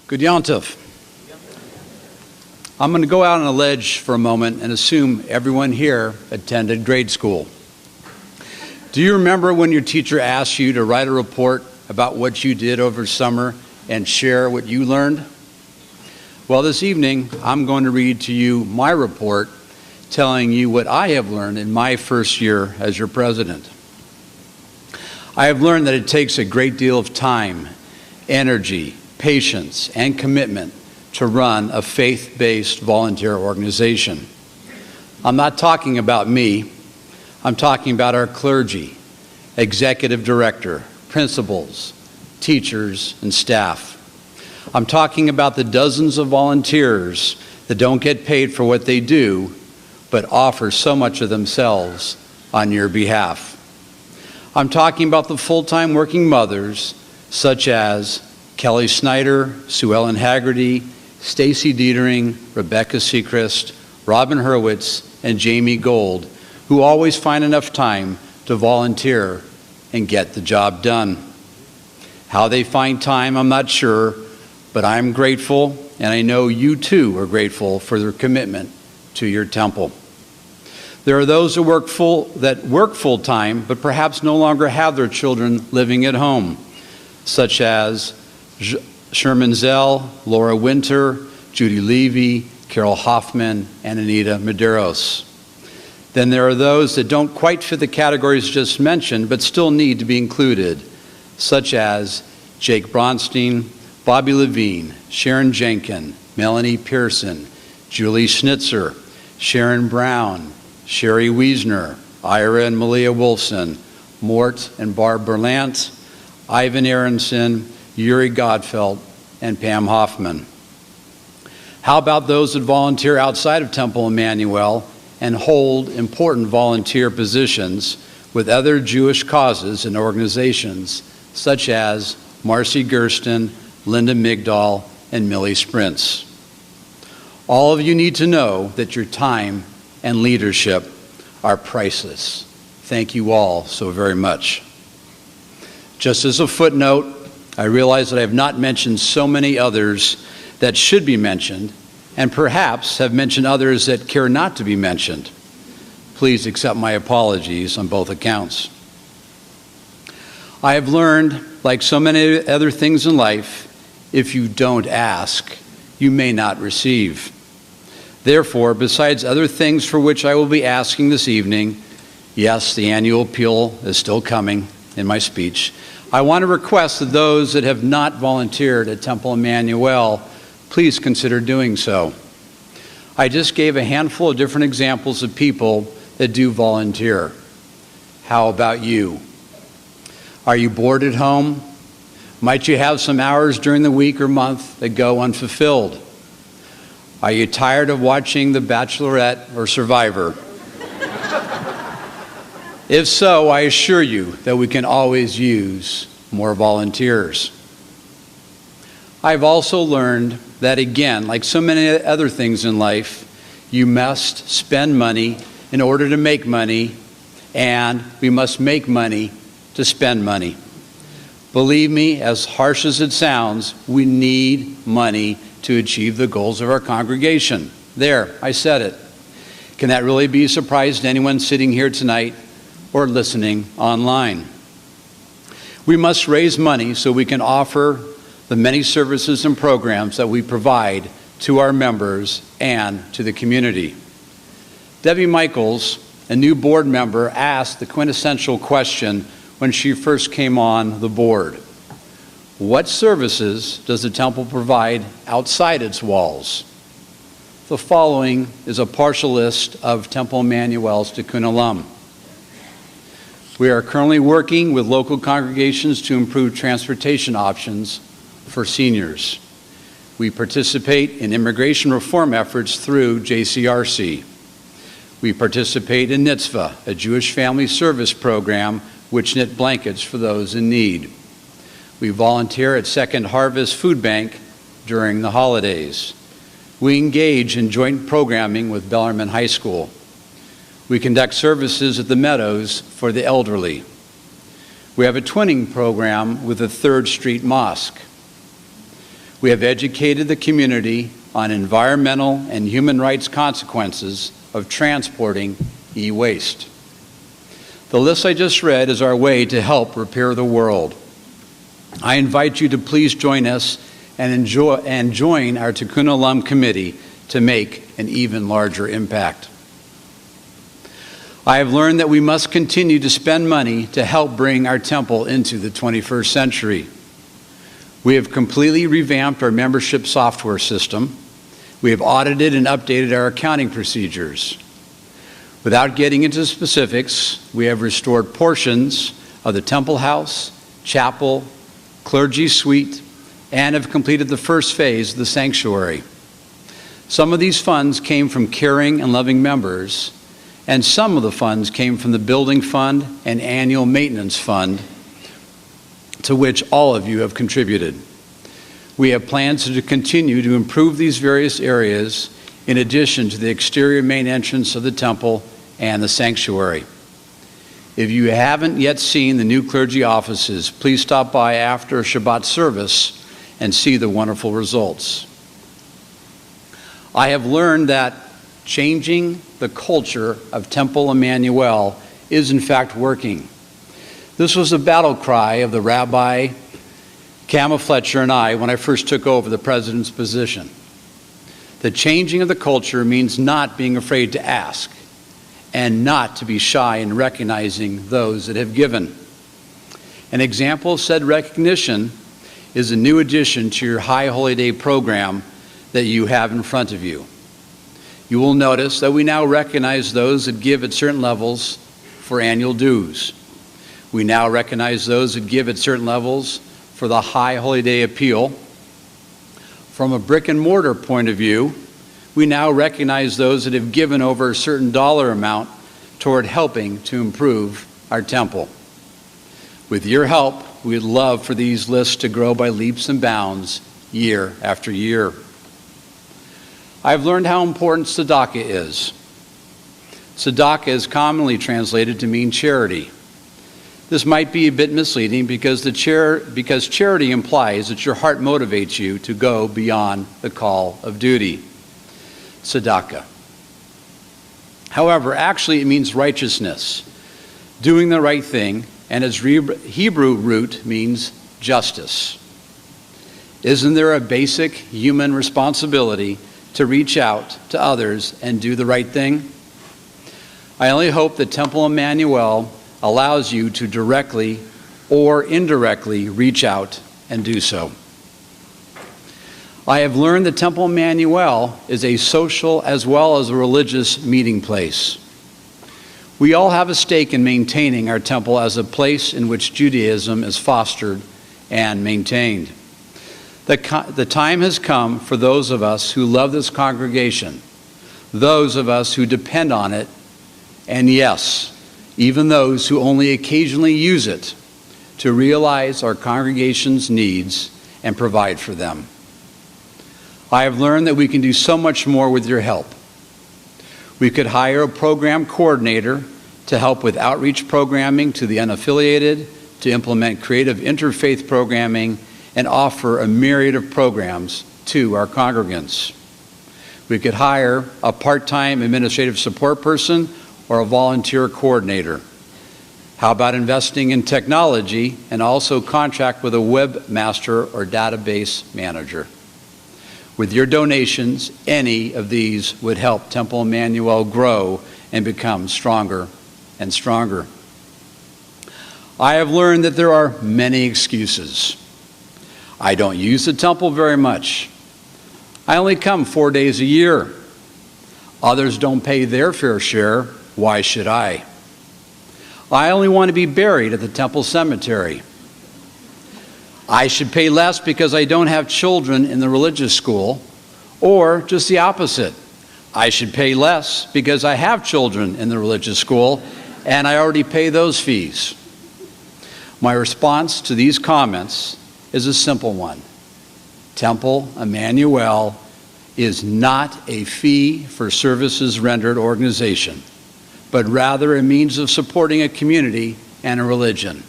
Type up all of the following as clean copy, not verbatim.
Good Yontif. I'm going to go out on a ledge for a moment and assume everyone here attended grade school. Do you remember when your teacher asked you to write a report about what you did over summer and share what you learned? Well, this evening, I'm going to read to you my report telling you what I have learned in my first year as your president. I have learned that it takes a great deal of time, energy, patience, and commitment to run a faith-based volunteer organization. I'm not talking about me. I'm talking about our clergy, executive director, principals, teachers, and staff. I'm talking about the dozens of volunteers that don't get paid for what they do, but offer so much of themselves on your behalf. I'm talking about the full-time working mothers, such as Kelly Snyder, Sue Ellen Haggerty, Stacy Dietering, Rebecca Seacrest, Robin Hurwitz, and Jamie Gold, who always find enough time to volunteer and get the job done. How they find time, I'm not sure, but I'm grateful, and I know you too are grateful for their commitment to your temple. There are those that work full-time, but perhaps no longer have their children living at home, such as Sherman Zell, Laura Winter, Judy Levy, Carol Hoffman, and Anita Medeiros. Then there are those that don't quite fit the categories just mentioned, but still need to be included, such as Jake Bronstein, Bobby Levine, Sharon Jenkin, Melanie Pearson, Julie Schnitzer, Sharon Brown, Sherry Wiesner, Ira and Malia Wolfson, Mort and Barb Berlant, Ivan Aronson, Yuri Godfeld, and Pam Hoffman. How about those that volunteer outside of Temple Emanu-El and hold important volunteer positions with other Jewish causes and organizations, such as Marcy Gersten, Linda Migdal, and Millie Sprints? All of you need to know that your time and leadership are priceless. Thank you all so very much. Just as a footnote, I realize that I have not mentioned so many others that should be mentioned, and perhaps have mentioned others that care not to be mentioned. Please accept my apologies on both accounts. I have learned, like so many other things in life, if you don't ask, you may not receive. Therefore, besides other things for which I will be asking this evening, yes, the annual appeal is still coming in my speech, I want to request that those that have not volunteered at Temple Emanu-El, please consider doing so. I just gave a handful of different examples of people that do volunteer. How about you? Are you bored at home? Might you have some hours during the week or month that go unfulfilled? Are you tired of watching The Bachelorette or Survivor? If so, I assure you that we can always use more volunteers. I've also learned that, again, like so many other things in life, you must spend money in order to make money, and we must make money to spend money. Believe me, as harsh as it sounds, we need money to achieve the goals of our congregation. There, I said it. Can that really be a surprise to anyone sitting here tonight or listening online? We must raise money so we can offer the many services and programs that we provide to our members and to the community. Debbie Michaels, a new board member, asked the quintessential question when she first came on the board. What services does the temple provide outside its walls? The following is a partial list of Temple Emanu-El's Tikkun Olam. We are currently working with local congregations to improve transportation options for seniors. We participate in immigration reform efforts through JCRC. We participate in Nitzvah, a Jewish family service program which knit blankets for those in need. We volunteer at Second Harvest Food Bank during the holidays. We engage in joint programming with Bellarmine High School. We conduct services at the Meadows for the elderly. We have a twinning program with the 3rd Street Mosque. We have educated the community on environmental and human rights consequences of transporting e-waste. The list I just read is our way to help repair the world. I invite you to please join us and join our Tikkun Olam committee to make an even larger impact. I have learned that we must continue to spend money to help bring our temple into the 21st century. We have completely revamped our membership software system. We have audited and updated our accounting procedures. Without getting into specifics, we have restored portions of the temple house, chapel, clergy suite, and have completed the first phase of the sanctuary. Some of these funds came from caring and loving members, and some of the funds came from the building fund and annual maintenance fund, to which all of you have contributed. We have plans to continue to improve these various areas in addition to the exterior main entrance of the temple and the sanctuary. If you haven't yet seen the new clergy offices, please stop by after a Shabbat service and see the wonderful results. I have learned that changing the culture of Temple Emanu-El is in fact working. This was a battle cry of the Rabbi, Kama Fletcher, and I when I first took over the president's position. The changing of the culture means not being afraid to ask and not to be shy in recognizing those that have given. An example of said recognition is a new addition to your High Holy Day program that you have in front of you. You will notice that we now recognize those that give at certain levels for annual dues. We now recognize those that give at certain levels for the High Holy Day appeal. From a brick and mortar point of view, we now recognize those that have given over a certain dollar amount toward helping to improve our temple. With your help, we'd love for these lists to grow by leaps and bounds year after year. I've learned how important tzedakah is. Tzedakah is commonly translated to mean charity. This might be a bit misleading because charity implies that your heart motivates you to go beyond the call of duty. Tzedakah. However, actually it means righteousness, doing the right thing, and its Hebrew root means justice. Isn't there a basic human responsibility to reach out to others and do the right thing? I only hope that Temple Emanu-El allows you to directly or indirectly reach out and do so. I have learned that Temple Emanu-El is a social as well as a religious meeting place. We all have a stake in maintaining our temple as a place in which Judaism is fostered and maintained. The time has come for those of us who love this congregation, those of us who depend on it, and yes, even those who only occasionally use it, to realize our congregation's needs and provide for them. I have learned that we can do so much more with your help. We could hire a program coordinator to help with outreach programming to the unaffiliated, to implement creative interfaith programming, and offer a myriad of programs to our congregants. We could hire a part-time administrative support person or a volunteer coordinator. How about investing in technology and also contract with a webmaster or database manager? With your donations, any of these would help Temple Emanu-El grow and become stronger and stronger. I have learned that there are many excuses. I don't use the temple very much. I only come 4 days a year. Others don't pay their fair share. Why should I? I only want to be buried at the temple cemetery. I should pay less because I don't have children in the religious school, or just the opposite. I should pay less because I have children in the religious school and I already pay those fees. My response to these comments is a simple one. Temple Emanu-El is not a fee for services rendered organization, but rather a means of supporting a community and a religion.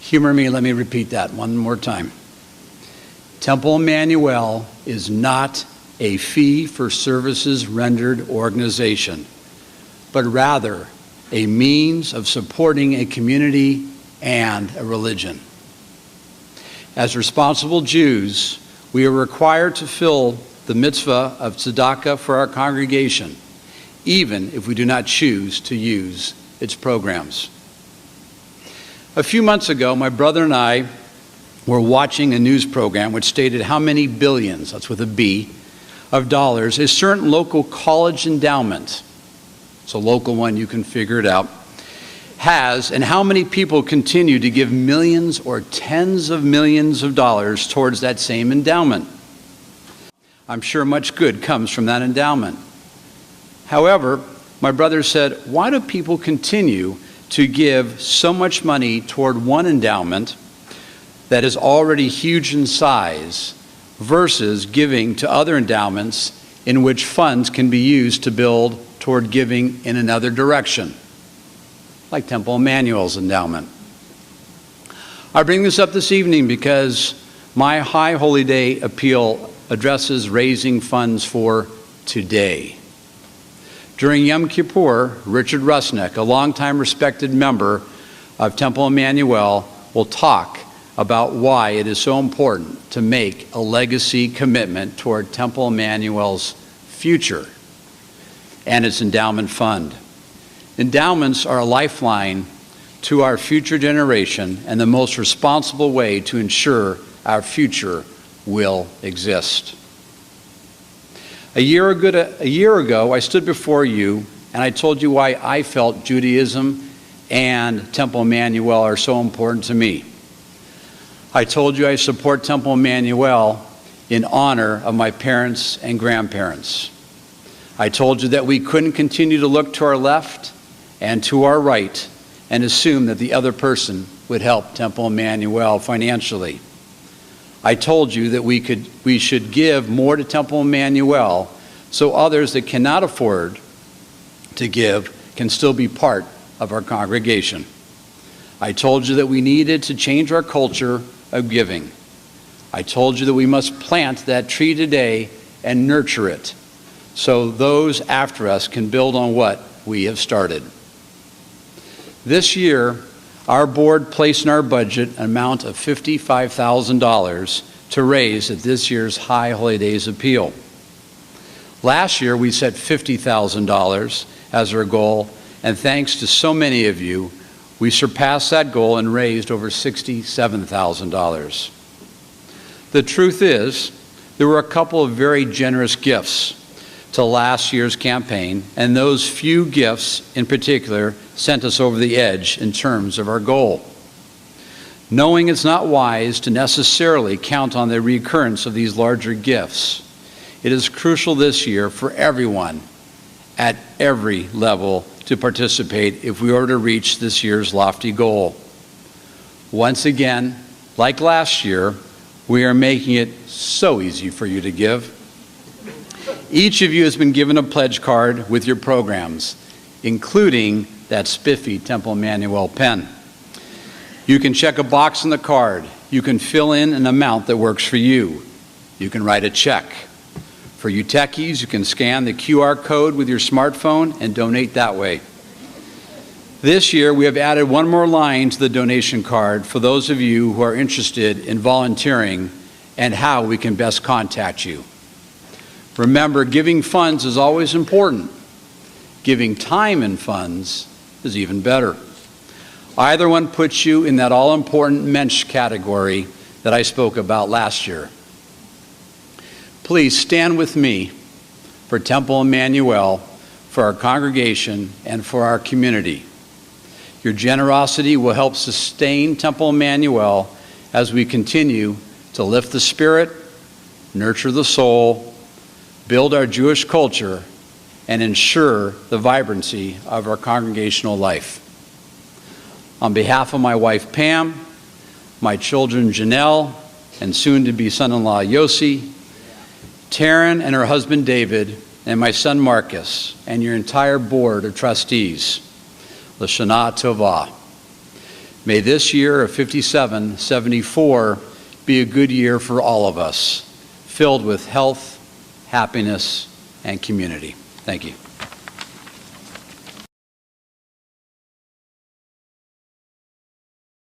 Humor me, let me repeat that one more time. Temple Emanu-El is not a fee-for-services rendered organization, but rather a means of supporting a community and a religion. As responsible Jews, we are required to fill the mitzvah of tzedakah for our congregation, even if we do not choose to use its programs. A few months ago, my brother and I were watching a news program which stated how many billions, that's with a B, of dollars a certain local college endowment, it's a local one, you can figure it out, has, and how many people continue to give millions or tens of millions of dollars towards that same endowment. I'm sure much good comes from that endowment. However, my brother said, why do people continue to give so much money toward one endowment that is already huge in size versus giving to other endowments in which funds can be used to build toward giving in another direction, like Temple Emanu-El's endowment? I bring this up this evening because my High Holy Day appeal addresses raising funds for today. During Yom Kippur, Richard Rusnick, a longtime respected member of Temple Emanu-El, will talk about why it is so important to make a legacy commitment toward Temple Emanu-El's future and its endowment fund. Endowments are a lifeline to our future generation and the most responsible way to ensure our future will exist. A year ago, I stood before you and I told you why I felt Judaism and Temple Emanu-El are so important to me. I told you I support Temple Emanu-El in honor of my parents and grandparents. I told you that we couldn't continue to look to our left and to our right and assume that the other person would help Temple Emanu-El financially. I told you that we should give more to Temple Emanu-El so others that cannot afford to give can still be part of our congregation. I told you that we needed to change our culture of giving. I told you that we must plant that tree today and nurture it so those after us can build on what we have started. This year, our board placed in our budget an amount of $55,000 to raise at this year's High Holy Days appeal. Last year, we set $50,000 as our goal, and thanks to so many of you, we surpassed that goal and raised over $67,000. The truth is, there were a couple of very generous gifts to last year's campaign, and those few gifts in particular sent us over the edge in terms of our goal. Knowing it's not wise to necessarily count on the recurrence of these larger gifts, it is crucial this year for everyone at every level to participate if we are to reach this year's lofty goal. Once again, like last year, we are making it so easy for you to give. Each of you has been given a pledge card with your programs, including that spiffy Temple Emanu-El pen. You can check a box on the card. You can fill in an amount that works for you. You can write a check. For you techies, you can scan the QR code with your smartphone and donate that way. This year, we have added one more line to the donation card for those of you who are interested in volunteering and how we can best contact you. Remember, giving funds is always important. Giving time and funds is even better. Either one puts you in that all-important mensch category that I spoke about last year. Please stand with me for Temple Emanu-El, for our congregation, and for our community. Your generosity will help sustain Temple Emanu-El as we continue to lift the spirit, nurture the soul, build our Jewish culture, and ensure the vibrancy of our congregational life. On behalf of my wife Pam, my children Janelle, and soon-to-be son-in-law Yossi, Taryn and her husband David, and my son Marcus, and your entire board of trustees, L'Shana Tovah. May this year of 5774 be a good year for all of us, filled with health, happiness, and community. Thank you.